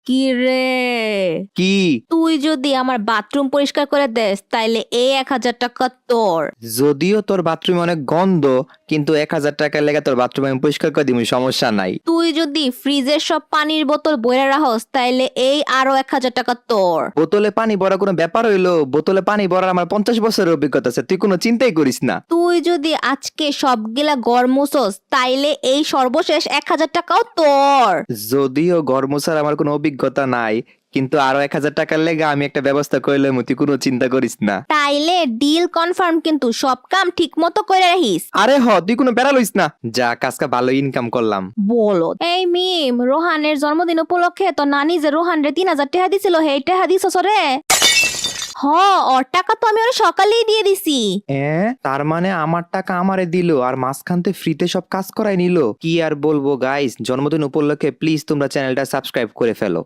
কি রে, কি? তুই যদি আমার বাথরুম পরিষ্কার করে দেস তাইলে এই 1,000 টাকা তোর। যদিও তোর বাথরুমে অনেক গন্ধ, কিন্তু 1,000 টাকার লেগে তোর বাথরুম আমি পরিষ্কার করে দিব, সমস্যা নাই। তুই যদি ফ্রিজের সব পানির বোতল বইরা রাখস তাইলে এই আরো 1,000 টাকা তোর। বোতলে পানি ভরা কোনো ব্যাপার হইলো? বোতলে পানি ভরার আমার 50 বছরের অভিজ্ঞতা আছে, তুই কোনো চিন্তাই করিস না। তুই যদি আজকে সবগুলা ঘর মুছস তাইলে এই সর্বশেষ 1,000 টাকাও তোর। যদিও ঘর মোছার আমার কোনো অভিজ্ঞতা নাই, কিন্তু আরো 1,000 টাকার লেগে আমি একটা ব্যবস্থা করলে তুই কোনো চিন্তা করিস না। তাইলে ডিল কনফার্ম, কিন্তু সব কাম ঠিক মতো করে রাখিস। আরে তুই কোনো বেড়া লইস না, যা কাজকা ভালো ইনকাম করলাম। বলো এই মিম, রোহানের জন্মদিন উপলক্ষে তো নানি যে রোহান রে 3,000 টাকা দিছিল, সেই টাকা দিছস রে? হ, ওর টাকা তো আমি ওর সকালেই দিয়ে দিছি। তার মানে আমার টাকা আমারে দিল আর মাঝখানতে ফ্রিতে সব কাজ করাই নিল। কি আর বলবো গাইস, জন্মদিন উপলক্ষে প্লিজ তোমরা চ্যানেলটা সাবস্ক্রাইব করে ফেলো।